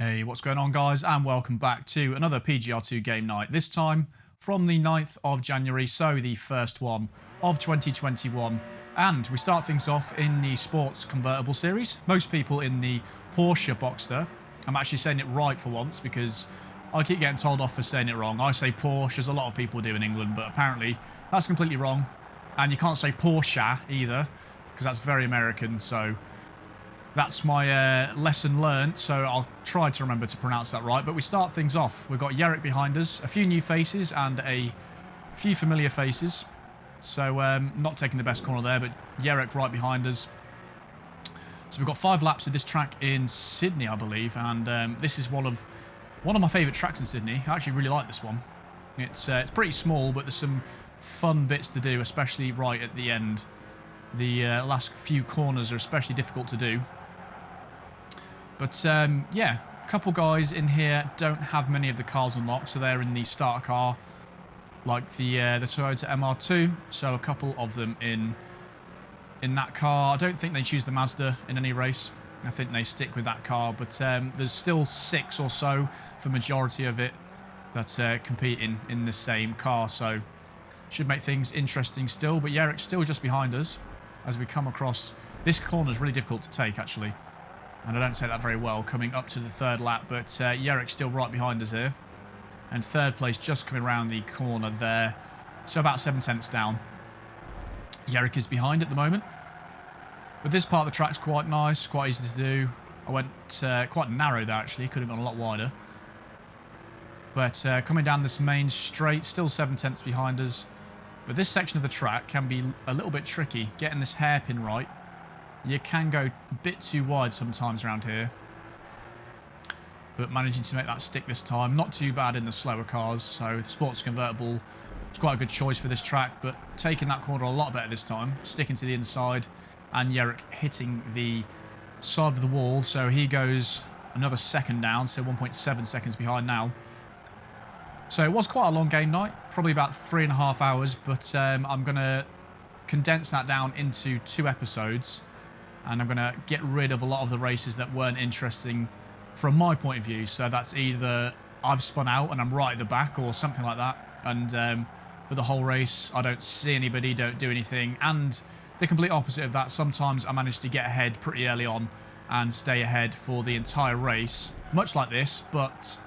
Hey, what's going on guys, and welcome back to another PGR2 game night, this time from the 9th of January, so the first one of 2021. And we start things off in the Sports Convertible series. Most people in the Porsche Boxster. I'm actually saying it right for once because I keep getting told off for saying it wrong. I say Porsche, as a lot of people do in England, but apparently that's completely wrong. And you can't say Porsche either, because that's very American, so that's my lesson learned, so I'll try to remember to pronounce that right. But we start things off. We've got Yerrick behind us, a few new faces and a few familiar faces. So not taking the best corner there, but Yerrick right behind us. So we've got 5 laps of this track in Sydney, I believe, and this is one of my favourite tracks in Sydney. I actually really like this one. It's pretty small, but there's some fun bits to do, especially right at the end. The last few corners are especially difficult to do. But yeah, a couple guys in here don't have many of the cars unlocked, so they're in the starter car, like the Toyota MR2. So a couple of them in that car. I don't think they choose the Mazda in any race. I think they stick with that car. But there's still 6 or so for majority of it that compete in the same car. So should make things interesting still. But Yerrick's still just behind us as we come across. This corner is really difficult to take actually. And I don't take that very well coming up to the 3rd lap, but Yerrick's still right behind us here. And 3rd place just coming around the corner there. So about 7 tenths down. Yerrick is behind at the moment. But this part of the track's quite nice, quite easy to do. I went quite narrow there actually, could have gone a lot wider. But coming down this main straight, still 7 tenths behind us. But this section of the track can be a little bit tricky, getting this hairpin right. You can go a bit too wide sometimes around here. But managing to make that stick this time. Not too bad in the slower cars. So the Sports Convertible is quite a good choice for this track. But taking that corner a lot better this time. Sticking to the inside. And Yerrick hitting the side of the wall. So he goes another second down. So 1.7 seconds behind now. So it was quite a long game night. Probably about 3.5 hours. But I'm going to condense that down into 2 episodes. And I'm going to get rid of a lot of the races that weren't interesting from my point of view. So that's either I've spun out and I'm right at the back or something like that. And for the whole race, I don't see anybody, don't do anything. And the complete opposite of that, sometimes I manage to get ahead pretty early on and stay ahead for the entire race. Much like this, but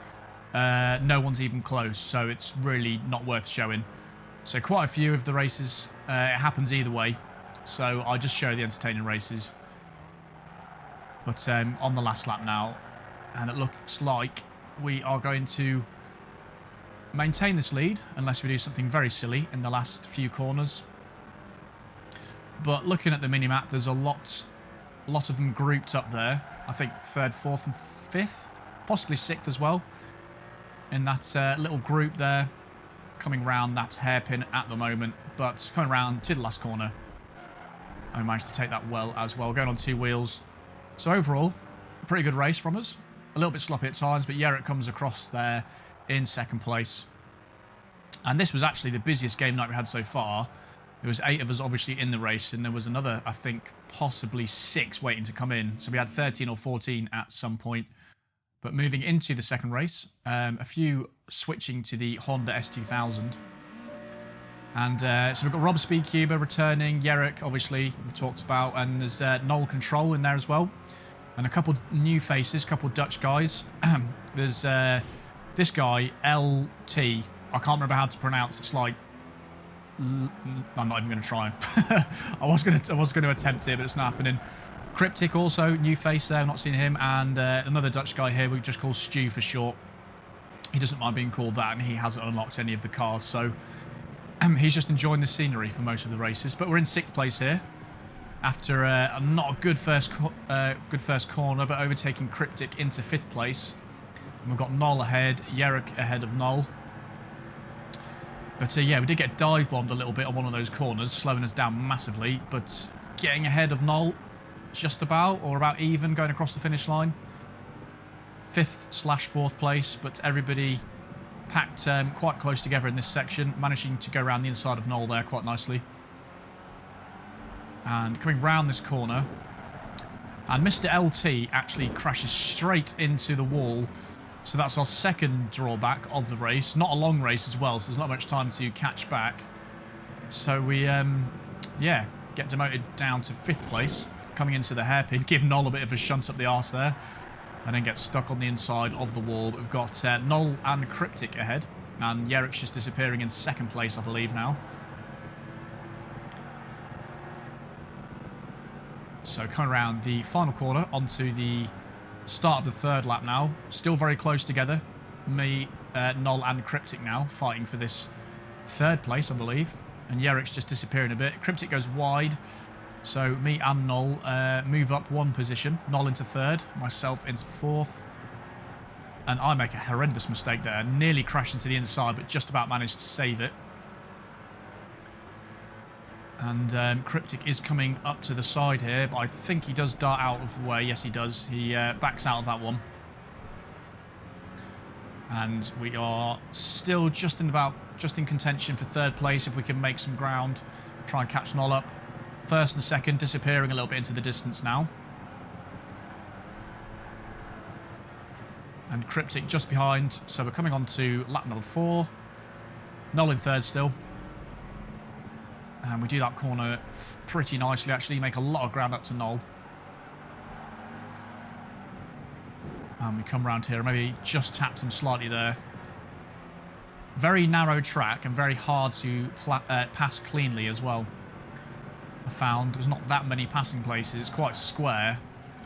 no one's even close. So it's really not worth showing. So quite a few of the races, it happens either way. So I just show the entertaining races. But on the last lap now, and it looks like we are going to maintain this lead unless we do something very silly in the last few corners. But looking at the mini-map, there's a lot of them grouped up there. I think 3rd, 4th and 5th, possibly 6th as well. In that little group there, coming round that hairpin at the moment, but coming round to the last corner. And we managed to take that well as well, going on 2 wheels. So overall, a pretty good race from us. A little bit sloppy at times, but Yerrick comes across there in 2nd place. And this was actually the busiest game night we had so far. There was 8 of us obviously in the race, and there was another, I think, possibly 6 waiting to come in. So we had 13 or 14 at some point. But moving into the 2nd race, a few switching to the Honda S2000. And so we've got Rob Speedcuber returning, Yerrick, obviously, we've talked about, and there's Noel Control in there as well. And a couple new faces, a couple Dutch guys. There's this guy, LT. I can't remember how to pronounce. It's like... I'm not even going to try. I was going to attempt it, but it's not happening. Cryptic also, new face there, not seen him. And another Dutch guy here we just call Stu for short. He doesn't mind being called that, and he hasn't unlocked any of the cars, so... he's just enjoying the scenery for most of the races, but we're in 6th place here after not a good first corner, but overtaking Cryptic into 5th place. And we've got Noel ahead, Yerrick ahead of Noel. But yeah, we did get dive bombed a little bit on one of those corners, slowing us down massively, but getting ahead of Noel just about, or about even, going across the finish line. 5th/4th place, but everybody packed quite close together in this section, managing to go around the inside of Noel there quite nicely. And coming round this corner, And Mr. LT actually crashes straight into the wall. So that's our second drawback of the race. Not a long race as well, so there's not much time to catch back. So we, yeah, get demoted down to 5th place, coming into the hairpin, give Noel a bit of a shunt up the arse there, and then get stuck on the inside of the wall. But we've got Noel and Cryptic ahead, and Yerrick's just disappearing in 2nd place, I believe, now. So coming around the final corner onto the start of the 3rd lap now. Still very close together. Me, Noel and Cryptic now fighting for this 3rd place, I believe. And Yerrick's just disappearing a bit. Cryptic goes wide. So me and Noel move up 1 position. Noel into 3rd, myself into 4th. And I make a horrendous mistake there. Nearly crashed into the inside, but just about managed to save it. And Cryptic is coming up to the side here, but I think he does dart out of the way. Yes, he does. He backs out of that one. And we are still just in contention for 3rd place if we can make some ground. Try and catch Noel up. 1st and 2nd disappearing a little bit into the distance now. And Cryptic just behind. So we're coming on to lap number 4. Noel in 3rd still. And we do that corner pretty nicely, actually. Make a lot of ground up to Noel. And we come around here and maybe just tapped him slightly there. Very narrow track and very hard to pass cleanly as well. I found there's not that many passing places. It's quite square,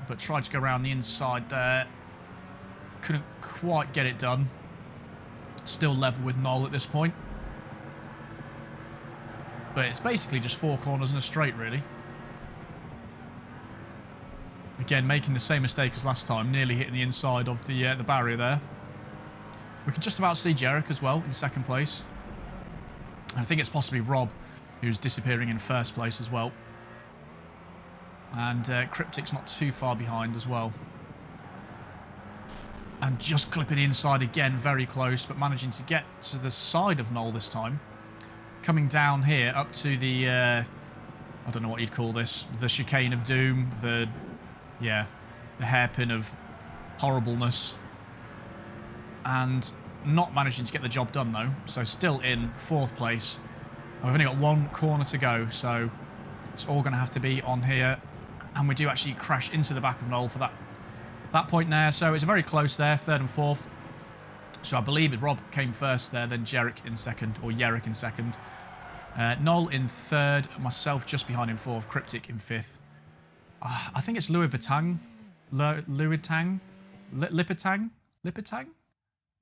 but tried to go around the inside there. Couldn't quite get it done. Still level with Noel at this point. But it's basically just 4 corners and a straight, really. Again, making the same mistake as last time, nearly hitting the inside of the barrier there. We can just about see Jarek as well in 2nd place. And I think it's possibly Rob who's disappearing in 1st place as well. And Cryptic's not too far behind as well. And just clipping the inside again, very close, but managing to get to the side of Noel this time. Coming down here up to the, I don't know what you'd call this, the chicane of doom, the hairpin of horribleness. And not managing to get the job done though, so still in 4th place. We've only got 1 corner to go, so it's all going to have to be on here. And we do actually crash into the back of Noel for that point there, so it's very close there, 3rd and 4th. So I believe Rob came 1st there, then Jarek in 2nd, or Yerrick in 2nd. Noel in 3rd, myself just behind him 4th, Cryptic in 5th. I think it's Louis Vuitton. Lipitang?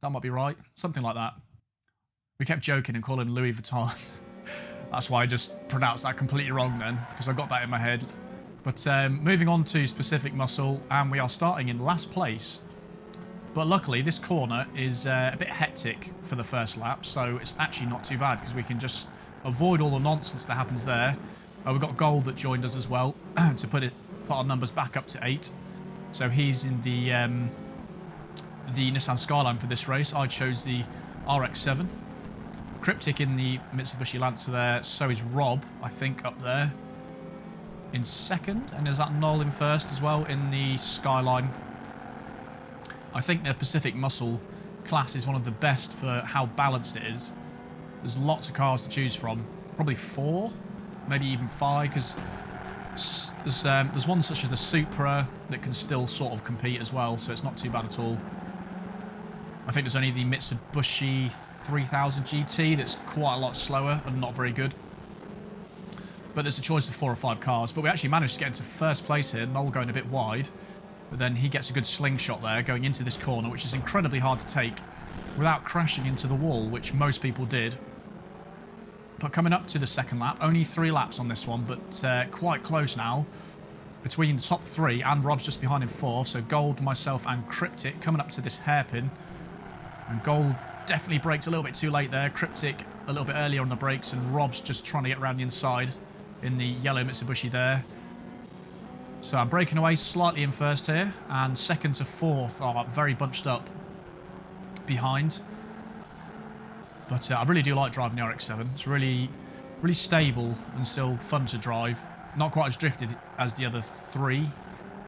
That might be right. Something like that. We kept joking and calling him Louis Vuitton. That's why I just pronounced that completely wrong then, because I got that in my head. But moving on to specific muscle, and we are starting in last place. But luckily, this corner is a bit hectic for the 1st lap, so it's actually not too bad because we can just avoid all the nonsense that happens there. We've got Gold that joined us as well to put our numbers back up to 8. So he's in the Nissan Skyline for this race. I chose the RX-7. Cryptic in the Mitsubishi Lancer there. So is Rob, I think, up there in 2nd. And is that Noel in 1st as well in the Skyline. I think the Pacific Muscle class is one of the best for how balanced it is. There's lots of cars to choose from. Probably 4, maybe even 5, because there's one such as the Supra that can still sort of compete as well, so it's not too bad at all. I think there's only the Mitsubishi 3000 GT that's quite a lot slower and not very good. But there's a choice of 4 or 5 cars. But we actually managed to get into 1st place here. Noel going a bit wide. But then he gets a good slingshot there going into this corner, which is incredibly hard to take without crashing into the wall, which most people did. But coming up to the 2nd lap, only 3 laps on this one, but quite close now between the top 3, and Rob's just behind in 4th. So Gold, myself and Cryptic coming up to this hairpin. And Gold definitely brakes a little bit too late there. Cryptic a little bit earlier on the brakes, and Rob's just trying to get around the inside in the yellow Mitsubishi there. So I'm breaking away slightly in 1st here, and 2nd to 4th are very bunched up behind. But I really do like driving the RX-7. It's really stable and still fun to drive. Not quite as drifted as the other 3.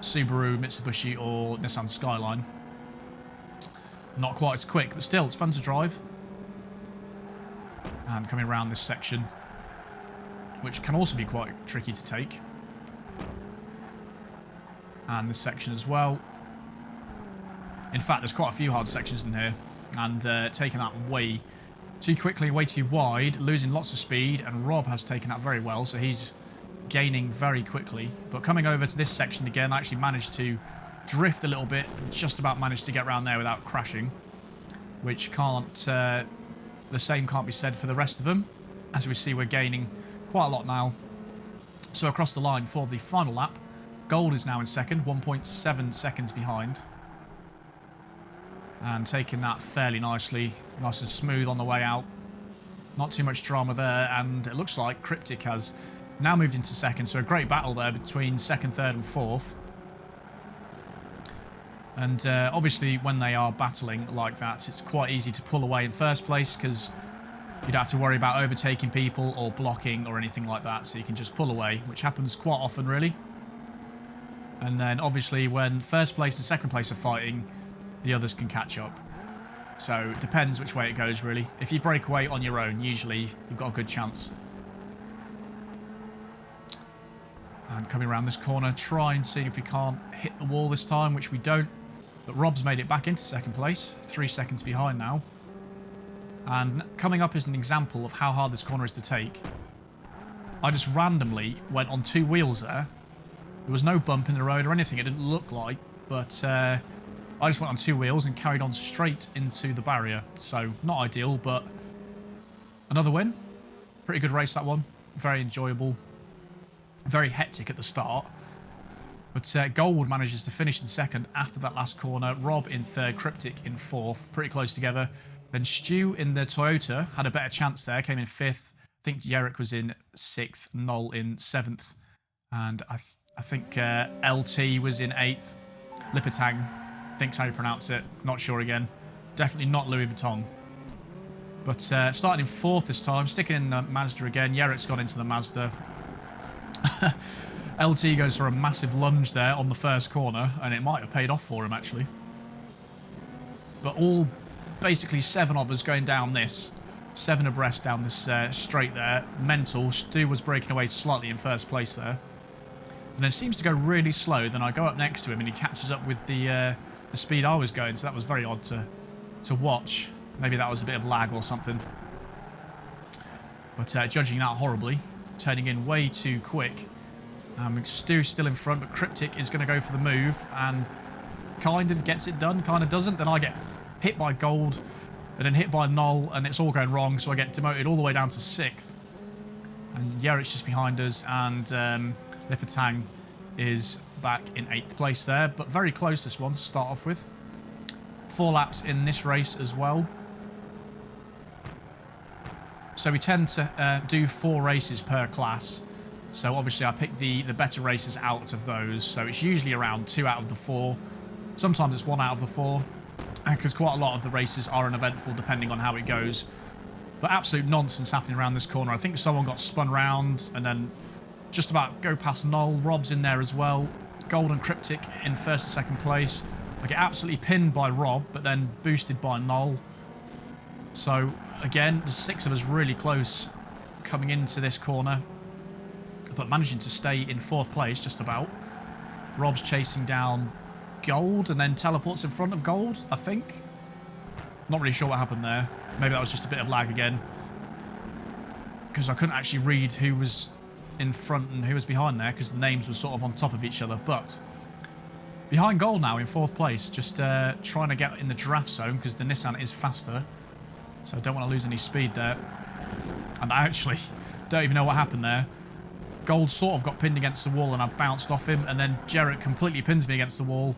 Subaru, Mitsubishi or Nissan Skyline. Not quite as quick, but still, it's fun to drive. And coming around this section, which can also be quite tricky to take. And this section as well. In fact, there's quite a few hard sections in here. And taking that way too quickly, way too wide, losing lots of speed. And Rob has taken that very well, so he's gaining very quickly. But coming over to this section again, I actually managed to drift a little bit. Just about managed to get around there without crashing. Which can't... the same can't be said for the rest of them. As we see, we're gaining quite a lot now. So across the line for the final lap. Gold is now in second, 1.7 seconds behind. And taking that fairly nicely. Nice and smooth on the way out. Not too much drama there. And it looks like Cryptic has now moved into second. So a great battle there between second, third and fourth. And obviously when they are battling like that, it's quite easy to pull away in first place because you don't have to worry about overtaking people or blocking or anything like that. So you can just pull away, which happens quite often really. And then obviously when first place and second place are fighting, the others can catch up. So it depends which way it goes really. If you break away on your own, usually you've got a good chance. And coming around this corner, try and see if we can't hit the wall this time, which we don't. But Rob's made it back into second place, 3 seconds behind now. And coming up is an example of how hard this corner is to take. I just randomly went on 2 wheels there. There was no bump in the road or anything, it didn't look like. But I just went on 2 wheels and carried on straight into the barrier. So, not ideal, but another win. Pretty good race, that one. Very enjoyable. Very hectic at the start. But Gold manages to finish in second after that last corner. Rob in third, Cryptic in fourth. Pretty close together. Then Stu in the Toyota had a better chance there. Came in fifth. I think Yerrick was in sixth. Noel in seventh. And I think LT was in eighth. Lippertang, thinks how you pronounce it. Not sure again. Definitely not Louis Vuitton. But starting in fourth this time. Sticking in the Mazda again. Yerrick's gone into the Mazda. LT goes for a massive lunge there on the first corner, and it might have paid off for him, actually. But all, basically 7 of us going down this, 7 abreast down this straight there. Mental. Stu was breaking away slightly in first place there. And then seems to go really slow. Then I go up next to him, and he catches up with the speed I was going, so that was very odd to watch. Maybe that was a bit of lag or something. But judging that horribly, turning in way too quick. Stu's still in front, but Cryptic is going to go for the move and kind of gets it done, kind of doesn't. Then I get hit by Gold and then hit by Noel, and it's all going wrong, so I get demoted all the way down to 6th. And Yerrick's just behind us, and Lippertang is back in 8th place there, but very close this one to start off with. 4 laps in this race as well. So we tend to do 4 races per class. So obviously I pick the better races out of those. So it's usually around 2 out of the 4. Sometimes it's 1 out of the 4. Because quite a lot of the races are uneventful depending on how it goes. But absolute nonsense happening around this corner. I think someone got spun round and then just about go past Noel. Rob's in there as well. Gold and Cryptic in 1st and 2nd place. I get absolutely pinned by Rob, but then boosted by Noel. So again, there's 6 of us really close coming into this corner. But managing to stay in 4th place, just about. Rob's chasing down Gold and then teleports in front of Gold, I think. Not really sure what happened there. Maybe that was just a bit of lag again. Because I couldn't actually read who was in front and who was behind there, because the names were sort of on top of each other. But behind Gold now in 4th place, just trying to get in the draft zone, because the Nissan is faster. So I don't want to lose any speed there. And I actually don't even know what happened there. Gold sort of got pinned against the wall and I bounced off him, and then Jarrett completely pins me against the wall,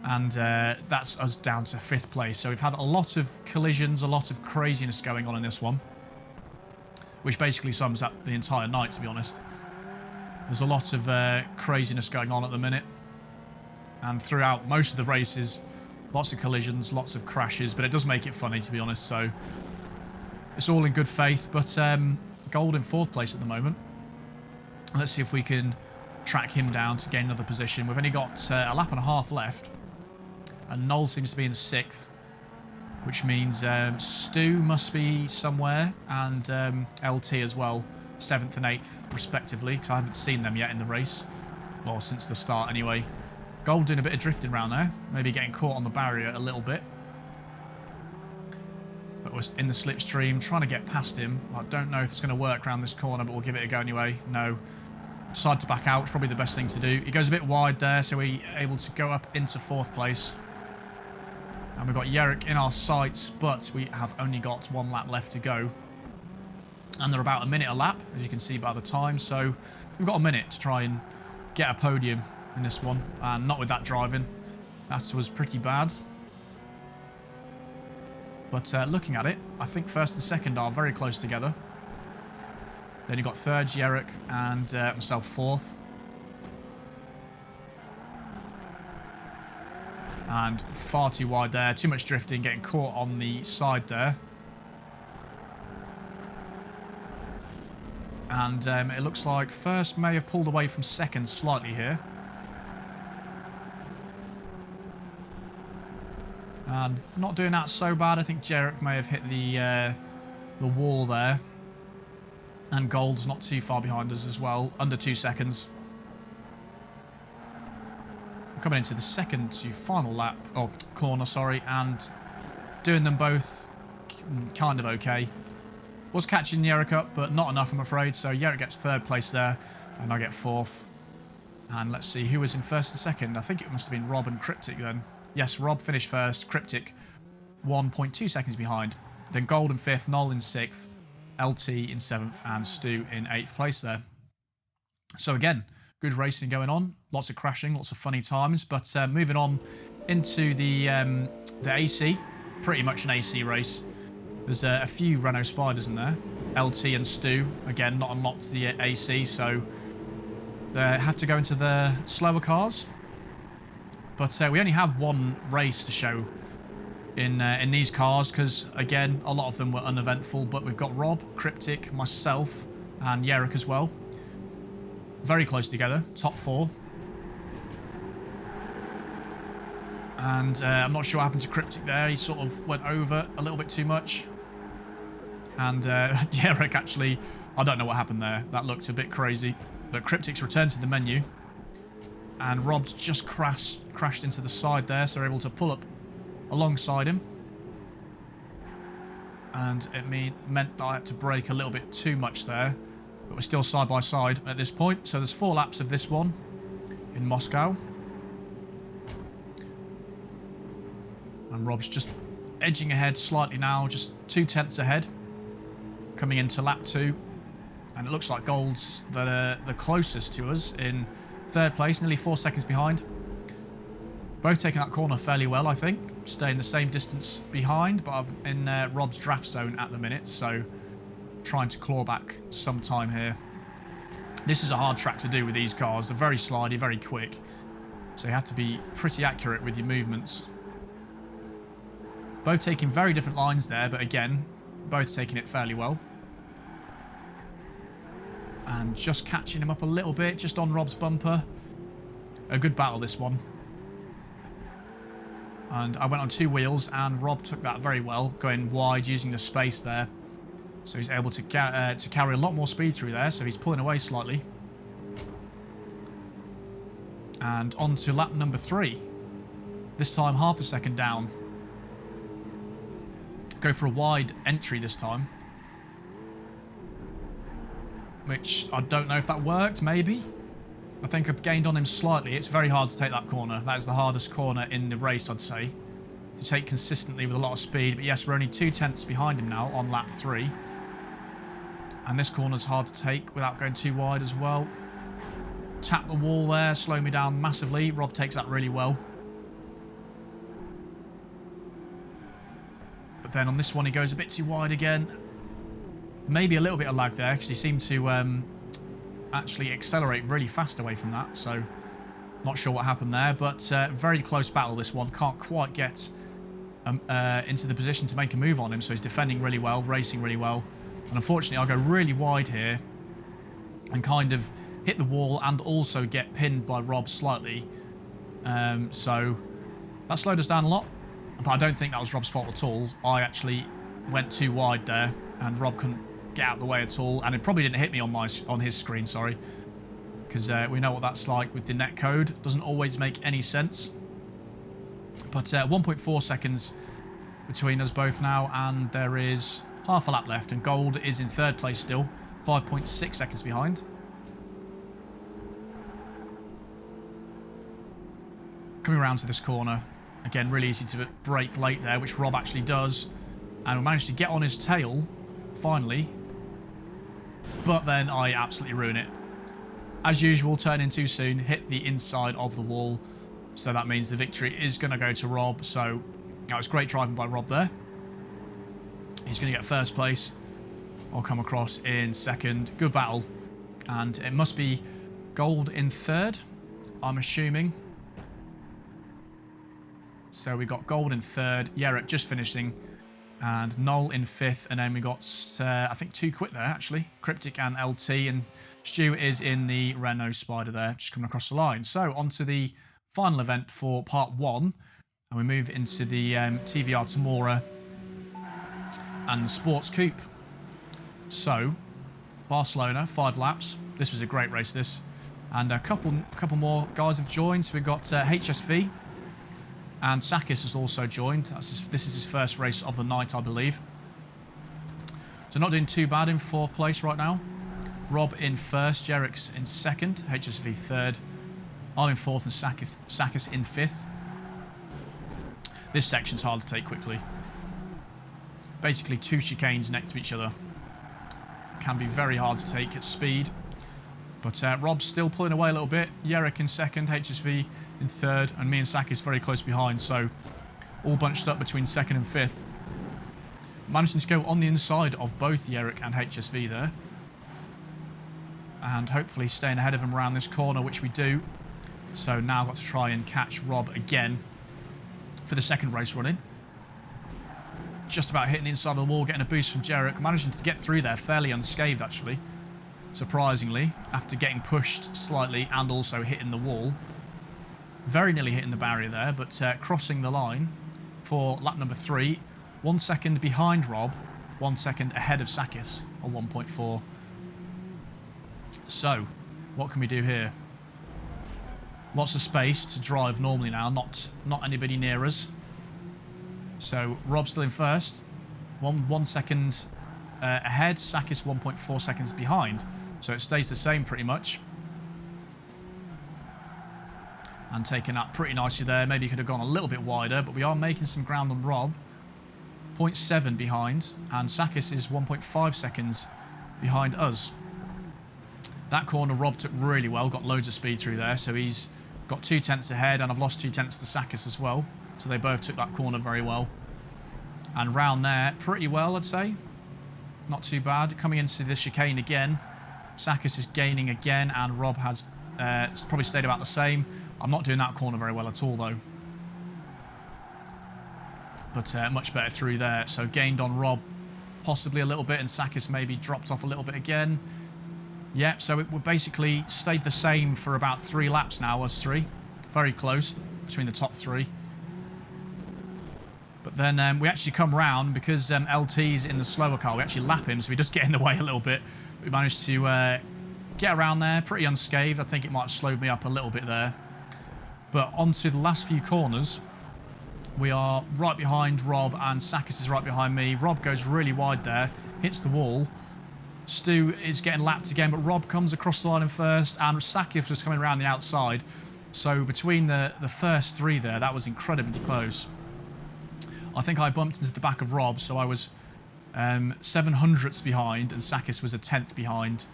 and that's us down to 5th place. So we've had a lot of collisions, a lot of craziness going on in this one, which basically sums up the entire night, to be honest. There's a lot of craziness going on at the minute, and throughout most of the races, lots of collisions, lots of crashes, but it does make it funny, to be honest, so it's all in good faith. But Gold in 4th place at the moment. Let's see if we can track him down to gain another position. We've only got a lap and a half left, and Noel seems to be in 6th, which means Stu must be somewhere, and LT as well, 7th and 8th respectively, because I haven't seen them yet in the race, well, since the start anyway. Gold doing a bit of drifting around there, maybe getting caught on the barrier a little bit. But we're in the slipstream, trying to get past him. I don't know if it's going to work around this corner, but we'll give it a go anyway. No. Decide to back out, it's probably the best thing to do. He goes a bit wide there, so we're able to go up into 4th place. And we've got Yerrick in our sights, but we have only got 1 lap left to go. And they're about a minute a lap, as you can see by the time. So we've got a minute to try and get a podium in this one. And not with that driving. That was pretty bad. But looking at it, I think 1st and 2nd are very close together. Then you've got 3rd, Yerrick, and myself 4th. And far too wide there. Too much drifting, getting caught on the side there. And it looks like 1st may have pulled away from 2nd slightly here. And not doing that so bad. I think Yerrick may have hit the wall there. And Gold's not too far behind us as well, under 2 seconds. Coming into the 2nd to final lap, or corner, sorry, and doing them both kind of okay. Was catching Yerrick up, but not enough, I'm afraid. So Yerrick gets 3rd place there, and I get 4th. And let's see who was in 1st and 2nd. I think it must have been Rob and Cryptic then. Yes, Rob finished 1st, Cryptic 1.2 seconds behind. Then Gold in 5th, Noel in 6th. LT in 7th and Stu in 8th place there. So again, good racing going on. Lots of crashing, lots of funny times. But moving on into the AC, pretty much an AC race. There's a few Renault Spiders in there. LT and Stu, again, not unlocked the AC, so they have to go into the slower cars. But we only have 1 race to show in these cars, because again a lot of them were uneventful, but we've got Rob, Cryptic, myself and Yerrick as well, very close together, top 4. And I'm not sure what happened to Cryptic there. He sort of went over a little bit too much, and Yerrick actually, I don't know what happened there, that looked a bit crazy. But Cryptic's returned to the menu, and Rob's just crashed into the side there, so we're able to pull up alongside him, and it meant that I had to brake a little bit too much there, but we're still side by side at this point. So there's 4 laps of this one in Moscow, and Rob's just edging ahead slightly now, just 2 tenths ahead coming into lap 2, and it looks like Gold's the closest to us in 3rd place, nearly 4 seconds behind. Both taking that corner fairly well, I think. Staying the same distance behind, but I'm in Rob's draft zone at the minute, so trying to claw back some time here. This is a hard track to do with these cars. They're very slidey, very quick, so you have to be pretty accurate with your movements. Both taking very different lines there, but again, both taking it fairly well. And just catching him up a little bit, just on Rob's bumper. A good battle, this one. And I went on 2 wheels, and Rob took that very well, going wide, using the space there. So he's able to carry a lot more speed through there, so he's pulling away slightly. And on to lap number 3. This time, half a second down. Go for a wide entry this time. Which, I don't know if that worked, maybe. I think I've gained on him slightly. It's very hard to take that corner. That is the hardest corner in the race, I'd say, to take consistently with a lot of speed. But yes, we're only 2 tenths behind him now on lap 3. And this corner's hard to take without going too wide as well. Tap the wall there, slow me down massively. Rob takes that really well. But then on this one, he goes a bit too wide again. Maybe a little bit of lag there, because he seemed to actually accelerate really fast away from that, so not sure what happened there, but very close battle this one. Can't quite get into the position to make a move on him, so he's defending really well, racing really well, and unfortunately I go really wide here and kind of hit the wall and also get pinned by Rob slightly. So that slowed us down a lot, but I don't think that was Rob's fault at all. I actually went too wide there, and Rob couldn't get out of the way at all, and it probably didn't hit me on his screen, sorry, because we know what that's like with the net code. Doesn't always make any sense. But 1.4 seconds between us both now, and there is half a lap left, and Gold is in third place still, 5.6 seconds behind. Coming around to this corner, again, really easy to brake late there, which Rob actually does, and we managed to get on his tail, finally, but then I absolutely ruin it. As usual, turn in too soon, hit the inside of the wall, so that means the victory is going to go to Rob. So that was great driving by Rob there. He's going to get first place. I'll come across in second. Good battle. And it must be Gold in third, I'm assuming. So we got Gold in third, Yerrick just finishing, and Noel in fifth, and then we got, I think, 2 quit there, actually. Cryptic and LT, and Stu is in the Renault Spider there, just coming across the line. So, on to the final event for part 1, and we move into the TVR Tamora and the Sports Coupe. So, Barcelona, 5 laps. This was a great race, this. And a couple more guys have joined. So we've got HSV, and Sakis has also joined. This is his first race of the night, I believe. So not doing too bad in 4th place right now. Rob in first, Jerrick's in second, HSV third. I'm in 4th and Sakis in 5th. This section's hard to take quickly. Basically 2 chicanes next to each other. Can be very hard to take at speed. But Rob's still pulling away a little bit. Yerrick in second, HSV in third, and me and Sakis very close behind, so all bunched up between 2nd and 5th. Managing to go on the inside of both Yerrick and HSV there. And hopefully staying ahead of him around this corner, which we do. So now I've got to try and catch Rob again for the second race running. Just about hitting the inside of the wall, getting a boost from Yerrick. Managing to get through there fairly unscathed, actually. Surprisingly, after getting pushed slightly and also hitting the wall. Very nearly hitting the barrier there, but crossing the line for lap number 3. 1 second behind Rob, 1 second ahead of Sakis, or 1.4. So, what can we do here? Lots of space to drive normally now, not anybody near us. So, Rob's still in first. 1 second ahead, Sakis 1.4 seconds behind. So it stays the same pretty much. And taking that pretty nicely there. Maybe could have gone a little bit wider, but we are making some ground on Rob. 0.7 behind, and Sakis is 1.5 seconds behind us. That corner Rob took really well, got loads of speed through there, so he's got 2 tenths ahead, and I've lost 2 tenths to Sakis as well. So they both took that corner very well. And round there, pretty well, I'd say. Not too bad. Coming into the chicane again. Sakis is gaining again, and Rob has probably stayed about the same. I'm not doing that corner very well at all, though. But much better through there. So gained on Rob possibly a little bit, and Sakis maybe dropped off a little bit again. Yep, so it basically stayed the same for about 3 laps now, us 3. Very close between the top 3. But then we actually come round because LT's in the slower car. We actually lap him, so we just get in the way a little bit. We managed to get around there pretty unscathed. I think it might have slowed me up a little bit there. But onto the last few corners, we are right behind Rob, and Sakis is right behind me. Rob goes really wide there, hits the wall. Stu is getting lapped again, but Rob comes across the line in first, and Sakis was coming around the outside. So between the first 3 there, that was incredibly close. I think I bumped into the back of Rob, so I was 700ths behind, and Sakis was a 10th behind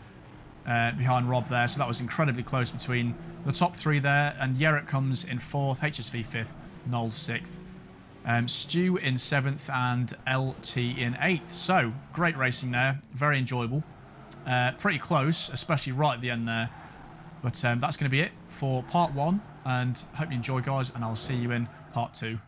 Rob there. So that was incredibly close between the top 3 there, and Yerrick comes in 4th, HSV 5th, Noel 6th. Stu in 7th and LT in 8th. So, great racing there. Very enjoyable. Pretty close, especially right at the end there. But that's going to be it for part 1. And hope you enjoy, guys, and I'll see you in part 2.